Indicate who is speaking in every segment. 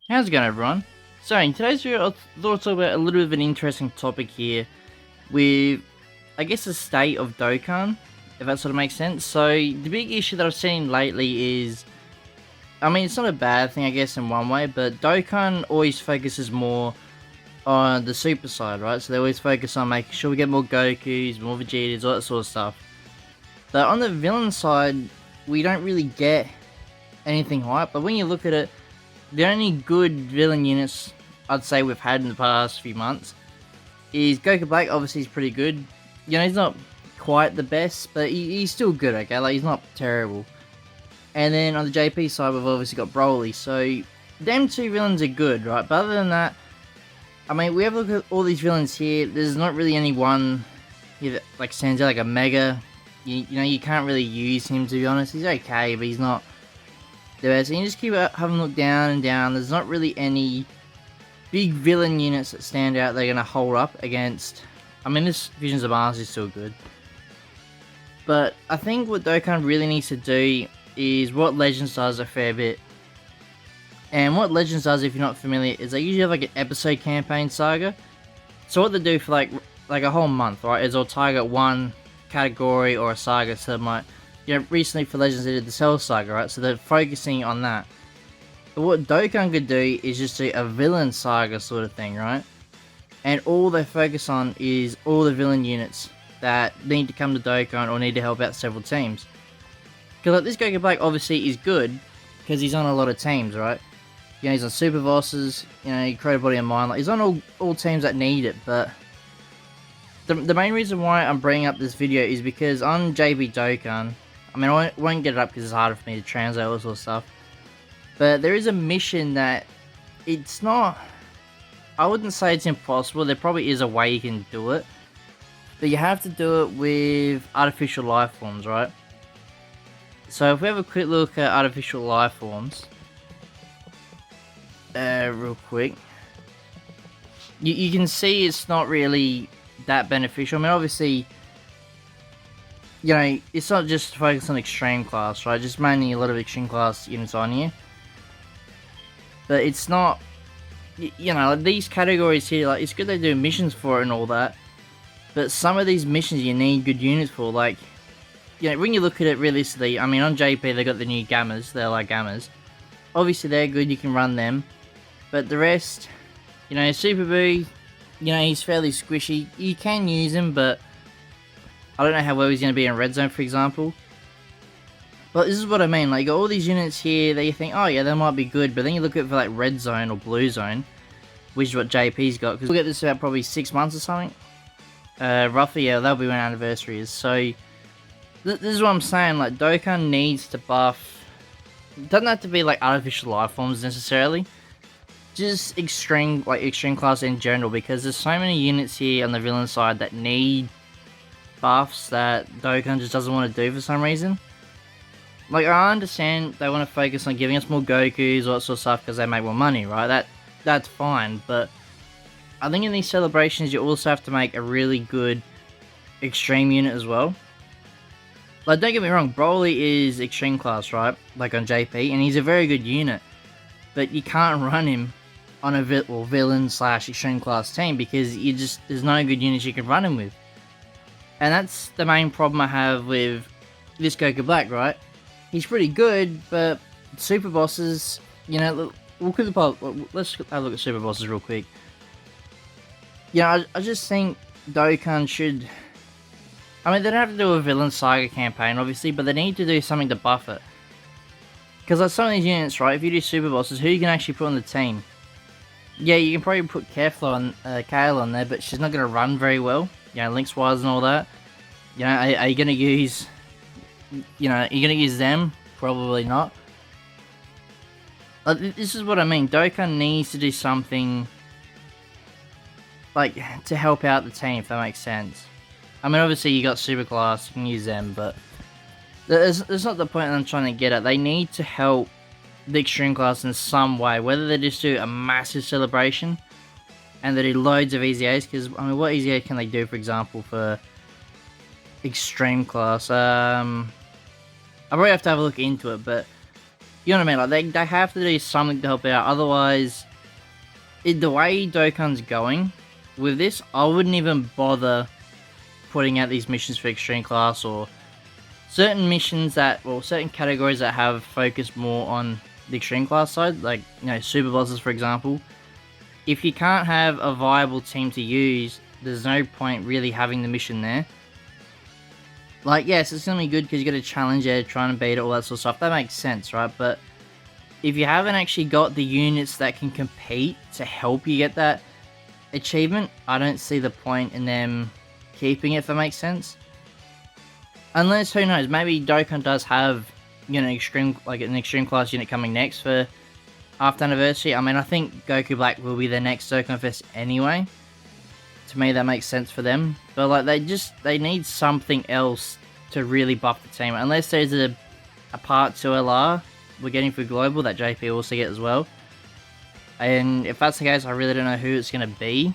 Speaker 1: How's it going, everyone? So in today's video, I thought I'd talk about a little bit of an interesting topic here with, I guess, the state of Dokkan, if that sort of makes sense. So the big issue that I've seen lately is, I mean, it's not a bad thing, I guess, in one way, but Dokkan always focuses more on the super side, right? So they always focus on making sure we get more Gokus, more Vegetas, all that sort of stuff. But on the villain side, we don't really get anything hype, but when you look at it, the only good villain units I'd say we've had in the past few months is Goku Black. Obviously, he's pretty good. You know, he's not quite the best, but he's still good, okay? Like, he's not terrible. And then on the JP side, we've obviously got Broly. So, them two villains are good, right? But other than that, I mean, we have a look at all these villains here. There's not really any one here that, like, stands out like a mega. You know, you can't really use him, to be honest. He's okay, but he's not the best. And you just keep having a look down and down. There's not really any big villain units that stand out they're going to hold up against. I mean, this Visions of Mars is still good. But I think what Dokkan really needs to do is what Legends does a fair bit. And what Legends does, if you're not familiar, is they usually have like an episode campaign saga. So what they do for like a whole month, right, is they'll target one category or a saga. So they might, you know, recently for Legends they did the Cell Saga, right? So they're focusing on that. But what Dokkan could do is just do a villain saga sort of thing, right? And all they focus on is all the villain units that need to come to Dokkan or need to help out several teams. Because like this Goku Black obviously is good because he's on a lot of teams, right? You know, he's on Super Bosses, you know, he created Body and Mind, like he's on all teams that need it. But the main reason why I'm bringing up this video is because on JB Dokkan, I mean, I won't get it up because it's harder for me to translate all this sort of stuff. But there is a mission that it's not, I wouldn't say it's impossible. There probably is a way you can do it. But you have to do it with artificial life forms, right? So if we have a quick look at artificial life forms, real quick, you can see it's not really that beneficial. I mean, obviously, you know, it's not just focused on extreme class, right? Just mainly a lot of extreme class units on here. But it's not, you know, like these categories here, like, it's good they do missions for it and all that. But some of these missions you need good units for, like, you know, when you look at it realistically, I mean, on JP they got the new Gammas, they're like Gammas. Obviously they're good, you can run them. But the rest, you know, Super Boo, you know, he's fairly squishy. You can use him, but I don't know how well he's going to be in Red Zone, for example. But this is what I mean, like, you got all these units here that you think, oh yeah, they might be good, but then you look at it for like Red Zone or Blue Zone, which is what JP's got, because we'll get this about probably 6 months or something. Roughly, yeah, that'll be when anniversary is. So, this is what I'm saying, like, Dokkan needs to buff, it doesn't have to be like artificial life forms necessarily, just extreme class in general, because there's so many units here on the villain side that need buffs that Dokkan just doesn't want to do for some reason. Like, I understand they want to focus on giving us more Gokus, all that sort of stuff, because they make more money, right? That's fine, but I think in these celebrations you also have to make a really good extreme unit as well. Like, don't get me wrong, Broly is extreme class, right? Like on JP, and he's a very good unit. But you can't run him on a villain / extreme class team, because there's no good units you can run him with. And that's the main problem I have with this Goku Black, right? He's pretty good, but Super Bosses, you know, look at the let's have a look at Super Bosses real quick. You know, I just think Dokkan should, I mean, they don't have to do a villain saga campaign, obviously, but they need to do something to buff it. Because like some of these units, right, if you do Super Bosses, who you can actually put on the team? Yeah, you can probably put Kale on there, but she's not going to run very well. You know, links-wise and all that. You know, are you going to use, you know, are you going to use them? Probably not. Like, this is what I mean. Dokkan needs to do something, like, to help out the team, if that makes sense. I mean, obviously you got Super Class, you can use them, but that's not the point I'm trying to get at. They need to help the extreme class in some way, whether they just do a massive celebration and they do loads of EZAs, because, I mean, what EZA can they do, for example, for extreme class? I probably have to have a look into it, but You know what I mean? Like, they have to do something to help out. Otherwise, the way Dokkan's going with this, I wouldn't even bother putting out these missions for Extreme Class, or certain missions that, well, certain categories that have focused more on the Extreme Class side, like, you know, Super Bosses, for example. If you can't have a viable team to use, there's no point really having the mission there. Like, yes, it's going to be good because you got a challenge there, trying to beat it, all that sort of stuff. That makes sense, right? But if you haven't actually got the units that can compete to help you get that achievement, I don't see the point in them keeping it, if that makes sense. Unless, who knows, maybe Dokkan does have, you know, an extreme class unit coming next for after anniversary. I mean, I think Goku Black will be the next Dokkan Fest anyway. To me, that makes sense for them. But, like, they need something else to really buff the team. Unless there's a part 2 LR we're getting for Global that JP will also get as well. And if that's the case, I really don't know who it's going to be.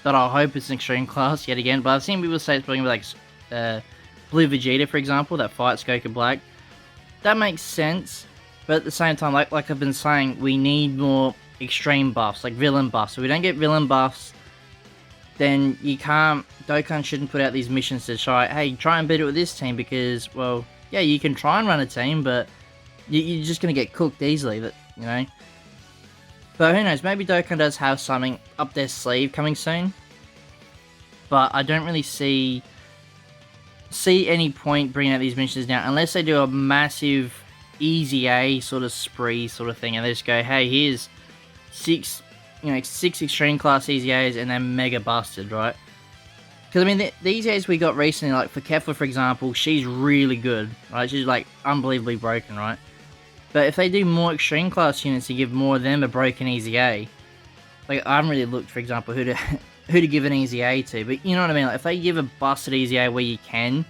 Speaker 1: But I hope it's an extreme class yet again. But I've seen people say it's probably going to be like Blue Vegeta, for example, that fights Goku Black. That makes sense. But at the same time, like I've been saying, we need more extreme buffs, like villain buffs. If we don't get villain buffs, then Dokkan shouldn't put out these missions to try and beat it with this team, because, well, yeah, you can try and run a team, but you're just going to get cooked easily, you know. But who knows, maybe Dokkan does have something up their sleeve coming soon. But I don't really see any point bringing out these missions now, unless they do a massive easy A sort of spree sort of thing, and they just go, hey, here's 6 extreme class easy A's and they're mega busted, right? Because, I mean, the easy A's we got recently, like for Kefla, for example, she's really good, right? She's, like, unbelievably broken, right? But if they do more extreme class units to give more of them a broken easy A, like, I haven't really looked, for example, who to give an easy A to, but you know what I mean? Like, if they give a busted easy A where you can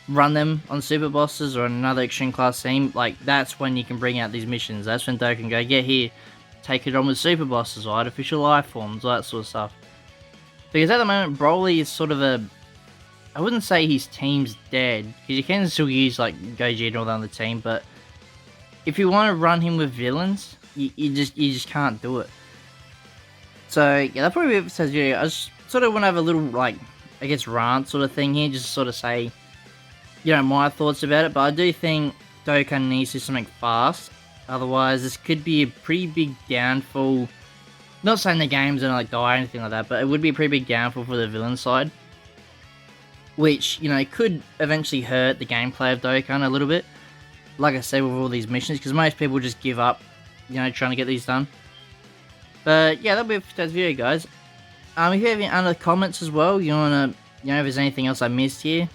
Speaker 1: run them on Super Bosses or another extreme class team, like, that's when you can bring out these missions. That's when Dokkan can go, yeah, here, take it on with Super Bosses or artificial life forms, all that sort of stuff. Because at the moment, Broly is sort of I wouldn't say his team's dead, because you can still use, like, Gogeta and all that on the team, but if you want to run him with villains, you just can't do it. So, yeah, that'll probably be it for today's video. I just sort of want to have a little, like, I guess, rant sort of thing here, just to sort of say, you know, my thoughts about it. But I do think Dokkan needs to do something fast. Otherwise, this could be a pretty big downfall. Not saying the game's gonna, like, die or anything like that, but it would be a pretty big downfall for the villain side. Which, you know, could eventually hurt the gameplay of Dokkan a little bit. Like I said, with all these missions, because most people just give up, you know, trying to get these done. But yeah, that'll be it for today's video, guys. If you have any other comments as well, you wanna, you know, if there's anything else I missed here,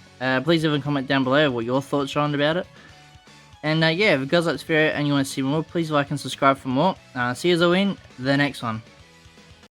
Speaker 1: please leave a comment down below what your thoughts are on about it. And yeah, if you guys like this video and you want to see more, please like and subscribe for more. See you all in the next one.